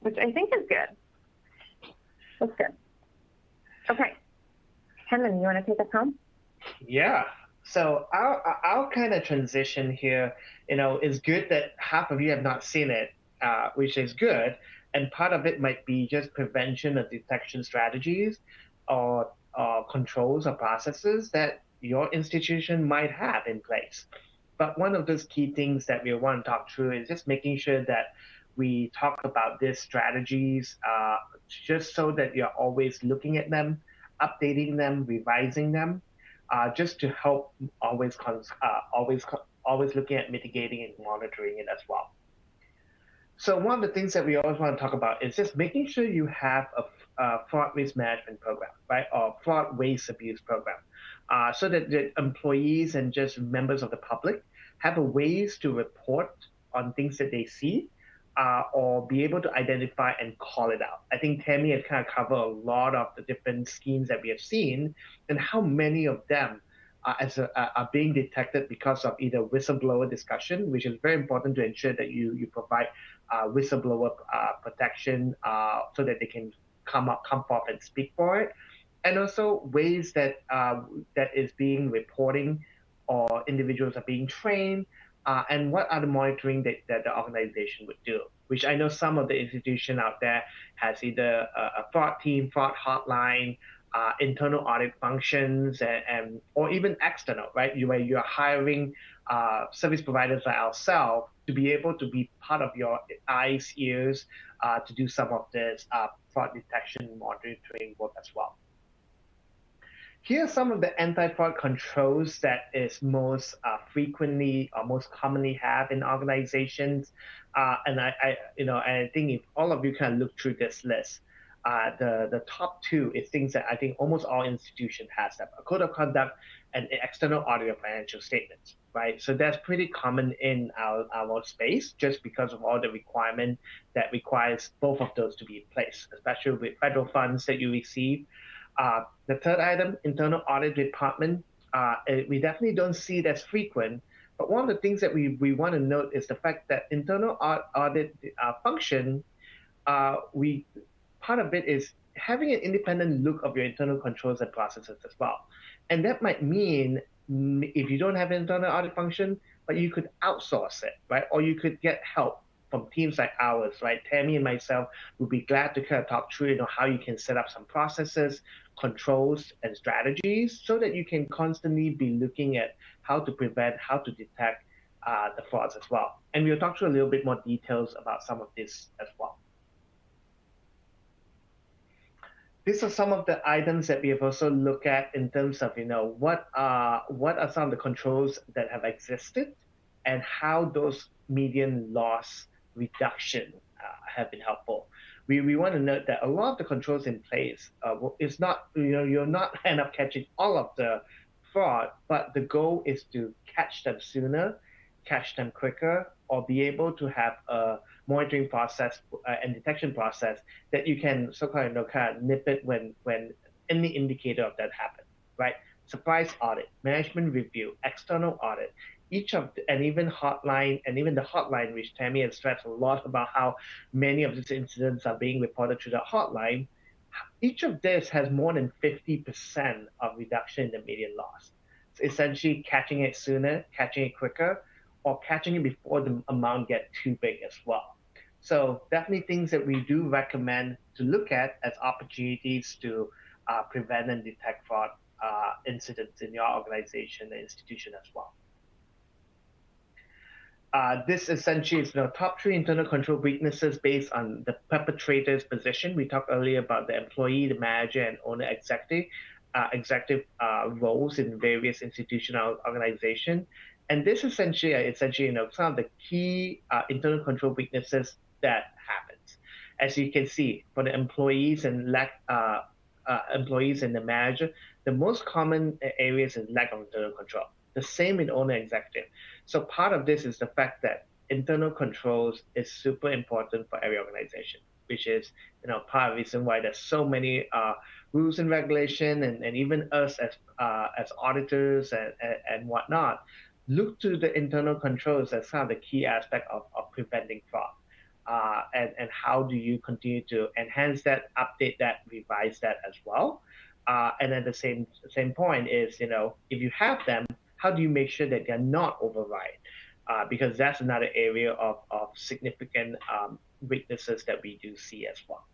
which I think is good. That's good. Okay. Kinman, you want to take us home? Yeah. So our kind of transition here, is good that half of you have not seen it, which is good. And part of it might be just prevention or detection strategies or controls or processes that your institution might have in place. But one of those key things that we want to talk through is just making sure that we talk about these strategies just so that you're always looking at them, updating them, revising them, just to help always looking at mitigating and monitoring it as well. So one of the things that we always want to talk about is just making sure you have a fraud risk management program, right, or fraud waste abuse program, so that the employees and just members of the public have a ways to report on things that they see, or be able to identify and call it out. I think Tammy has kind of covered a lot of the different schemes that we have seen and how many of them are being detected because of either whistleblower discussion, which is very important to ensure that you provide whistleblower protection so that they can come forth and speak for it, and also ways that that is being reporting or individuals are being trained, and what are the monitoring that the organization would do, which I know some of the institution out there has either a fraud team, fraud hotline, internal audit functions, and or even external, right? Where you're hiring service providers like ourselves to be able to be part of your eyes, ears, to do some of this fraud detection monitoring work as well. Here are some of the anti-fraud controls that is most frequently or most commonly have in organizations, and I think if all of you can look through this list, the top two is things that I think almost all institutions has them: a code of conduct and an external audit of financial statements, right? So that's pretty common in our space, just because of all the requirement that requires both of those to be in place, especially with federal funds that you receive. The third item, internal audit department, we definitely don't see it as frequent. But one of the things that we want to note is the fact that internal audit function, part of it is having an independent look of your internal controls and processes as well. And that might mean if you don't have an internal audit function, but you could outsource it, right? Or you could get help from teams like ours, right? Tammy and myself would be glad to kind of talk through, how you can set up some processes, controls, and strategies so that you can constantly be looking at how to prevent, how to detect the frauds as well. And we'll talk through a little bit more details about some of this as well. These are some of the items that we have also looked at in terms of, what are some of the controls that have existed and how those median loss reduction have been helpful. We want to note that a lot of the controls in place is not, you're not end up catching all of the fraud, but the goal is to catch them sooner, catch them quicker, or be able to have a monitoring process and detection process that you can kind of nip it when any indicator of that happens, right? Surprise audit, management review, external audit, and even hotline, and even the hotline, which Tammy has stressed a lot about how many of these incidents are being reported through the hotline. Each of this has more than 50% of reduction in the median loss. It's essentially catching it sooner, catching it quicker, or catching it before the amount gets too big as well. So definitely things that we do recommend to look at as opportunities to prevent and detect fraud incidents in your organization and institution as well. This essentially is the top 3 internal control weaknesses based on the perpetrator's position. We talked earlier about the employee, the manager, and owner executive roles in various institutional organizations. And this essentially, some of the key internal control weaknesses that happens. As you can see, for the employees and employees and the manager, the most common areas is lack of internal control. The same in owner executive. So part of this is the fact that internal controls is super important for every organization, which is part of the reason why there's so many rules and regulation, and even us as auditors and whatnot look to the internal controls as kind of the key aspect of preventing fraud. And how do you continue to enhance that, update that, revise that as well? And at the same point is, if you have them, how do you make sure that they're not override? Because that's another area of significant weaknesses that we do see as well.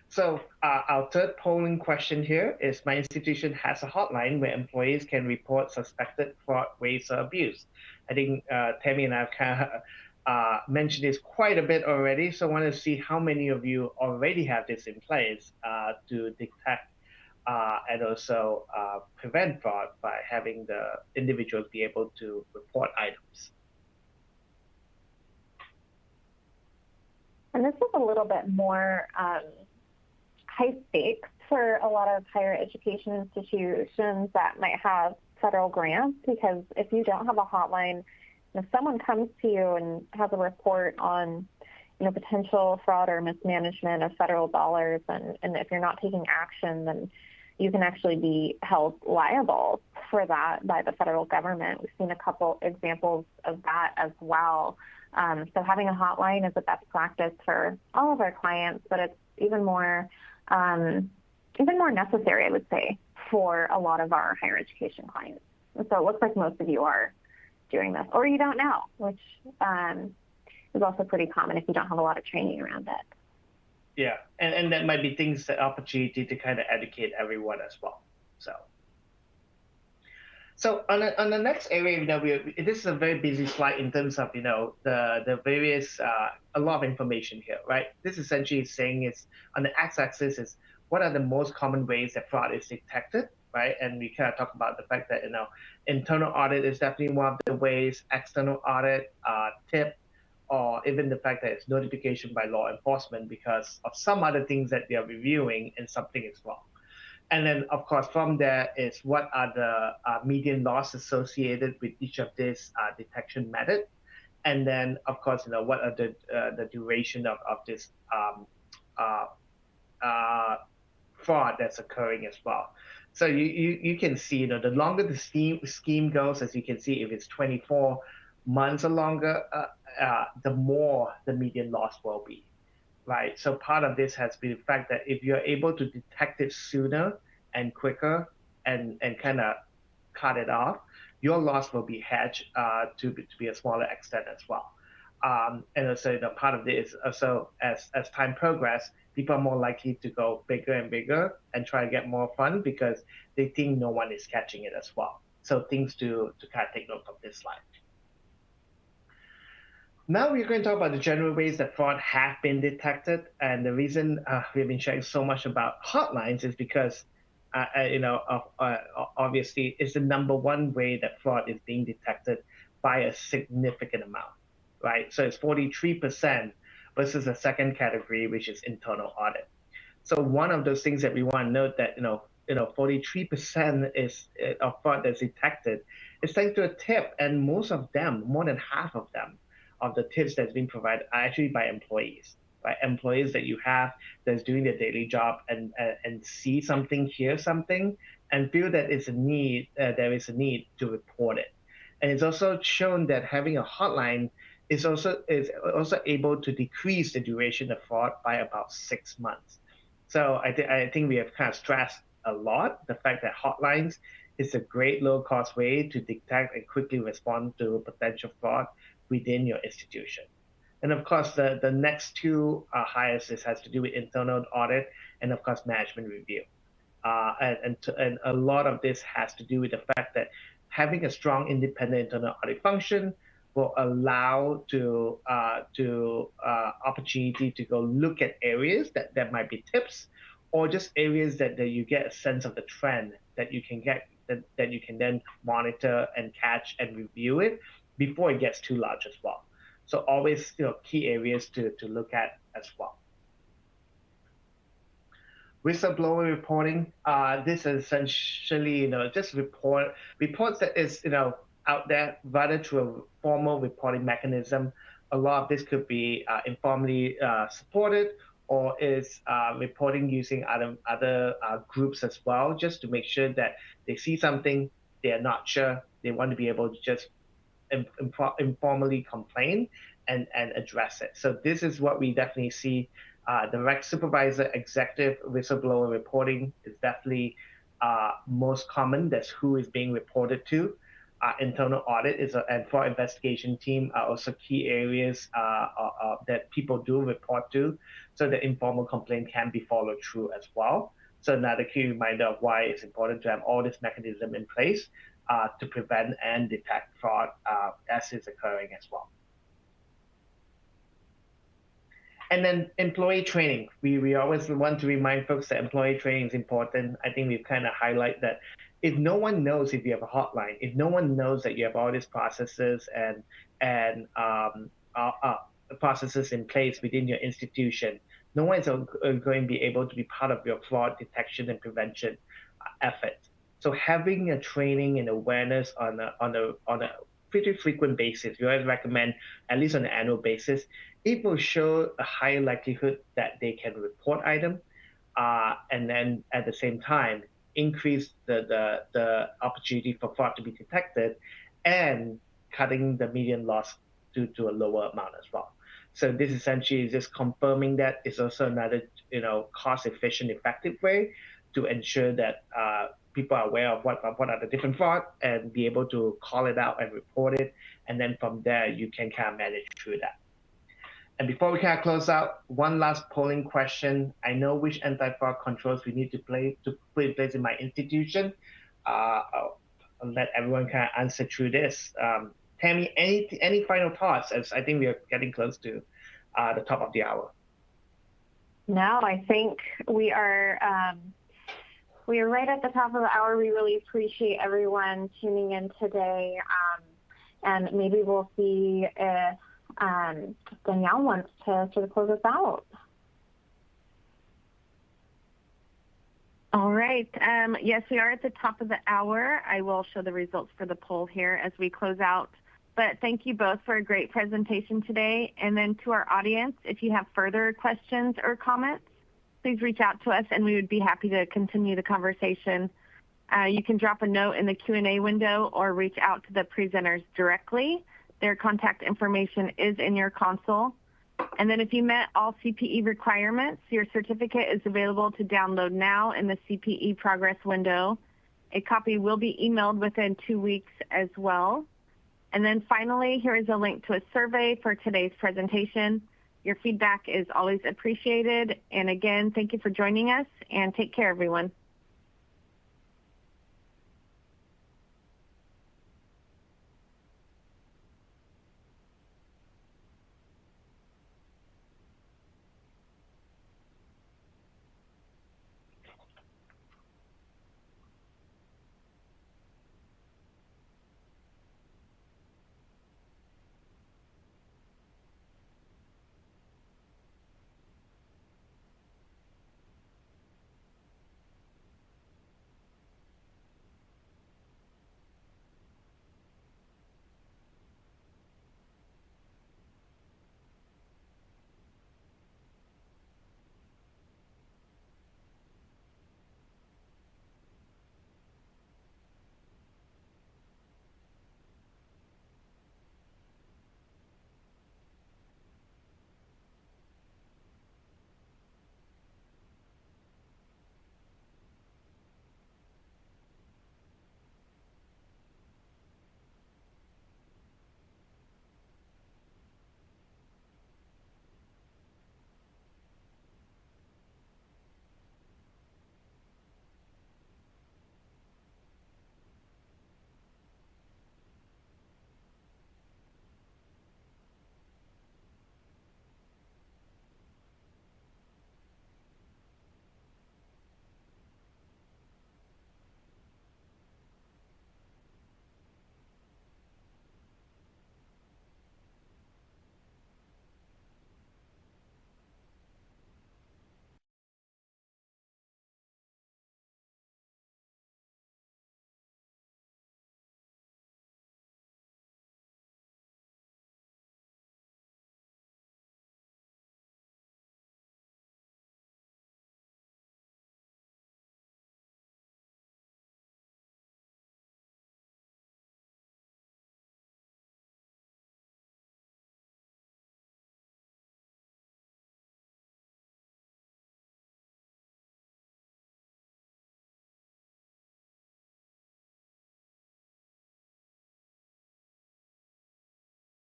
So our third polling question here is, my institution has a hotline where employees can report suspected fraud, waste, or abuse. I think Tammy and I have kind of mentioned this quite a bit already, so I want to see how many of you already have this in place to detect and also prevent fraud by having the individuals be able to report items. And this is a little bit more high stakes for a lot of higher education institutions that might have federal grants, because if you don't have a hotline, if someone comes to you and has a report on potential fraud or mismanagement of federal dollars, and if you're not taking action, then you can actually be held liable for that by the federal government. We've seen a couple examples of that as well. So having a hotline is a best practice for all of our clients, but it's even more necessary, I would say, for a lot of our higher education clients. And so it looks like most of you are doing this, or you don't know, which is also pretty common if you don't have a lot of training around it. Yeah, and that might be things, that opportunity to kind of educate everyone as well. So on the next area, this is a very busy slide in terms of the various a lot of information here, right? This essentially is saying is on the x-axis is what are the most common ways that fraud is detected, right? And we kind of talk about the fact that internal audit is definitely one of the ways, external audit, tip, or even the fact that it's notification by law enforcement because of some other things that they are reviewing and something is wrong. And then, of course, from there is what are the median loss associated with each of these detection methods. And then, of course, what are the duration of this fraud that's occurring as well. So you can see, the longer the scheme goes, as you can see, if it's 24 months or longer, the more the median loss will be, right? So part of this has been the fact that if you're able to detect it sooner and quicker and kind of cut it off, your loss will be hedged to be a smaller extent as well. And also, part of this is also as time progresses, people are more likely to go bigger and bigger and try to get more fun because they think no one is catching it as well. So things to kind of take note of this slide. Now we're going to talk about the general ways that fraud have been detected. And the reason we've been sharing so much about hotlines is because, obviously, it's the number one way that fraud is being detected by a significant amount, right? So it's 43% versus the second category, which is internal audit. So one of those things that we want to note that, 43% is of fraud that's detected is thanks to a tip, and most of them, more than half of them, of the tips that's being provided are actually by employees, right? Employees that you have that's doing their daily job and see something, hear something, and feel that it's a need, there is a need to report it. And it's also shown that having a hotline is also able to decrease the duration of fraud by about 6 months. So I think we have kind of stressed a lot the fact that hotlines is a great low-cost way to detect and quickly respond to potential fraud within your institution. And of course, the next two highest has to do with internal audit and of course management review. And a lot of this has to do with the fact that having a strong independent internal audit function will allow to opportunity to go look at areas that might be tips, or just areas that you get a sense of the trend that you can get that you can then monitor and catch and review it before it gets too large as well. So always, key areas to look at as well. Whistleblower reporting. This is essentially, just reports that is, out there rather through a formal reporting mechanism. A lot of this could be informally supported, or is reporting using other groups as well, just to make sure that they see something, they are not sure, they want to be able to just informally complain and address it. So this is what we definitely see. Direct supervisor, executive whistleblower reporting is definitely most common. That's who is being reported to. Internal audit and fraud investigation team are also key areas that people do report to, so the informal complaint can be followed through as well. So another key reminder of why it's important to have all this mechanism in place to prevent and detect fraud as it's occurring as well. And then employee training. We always want to remind folks that employee training is important. I think we've kind of highlighted that if no one knows if you have a hotline, if no one knows that you have all these processes and processes in place within your institution, no one is going to be able to be part of your fraud detection and prevention efforts. So having a training and awareness on a pretty frequent basis, we always recommend at least on an annual basis, it will show a higher likelihood that they can report item, and then at the same time increase the opportunity for fraud to be detected, and cutting the median loss to a lower amount as well. So this essentially is just confirming that it's also another cost-efficient, effective way to ensure that people are aware of what are the different fraud and be able to call it out and report it, and then from there you can kind of manage through that. And before we kind of close out, one last polling question. I know which anti-fraud controls we need to put in place in my institution. I'll let everyone kind of answer through this. Tammy, any final thoughts, as I think we are getting close to the top of the hour? No, I think we are right at the top of the hour. We really appreciate everyone tuning in today, and maybe we'll see if Danielle wants to sort of close us out. All right. Yes, we are at the top of the hour. I will show the results for the poll here as we close out. But thank you both for a great presentation today. And then to our audience, if you have further questions or comments, please reach out to us and we would be happy to continue the conversation. You can drop a note in the Q&A window or reach out to the presenters directly. Their contact information is in your console. And then if you met all CPE requirements, your certificate is available to download now in the CPE progress window. A copy will be emailed within 2 weeks as well. And then finally, here is a link to a survey for today's presentation. Your feedback is always appreciated. And again, thank you for joining us and take care, everyone.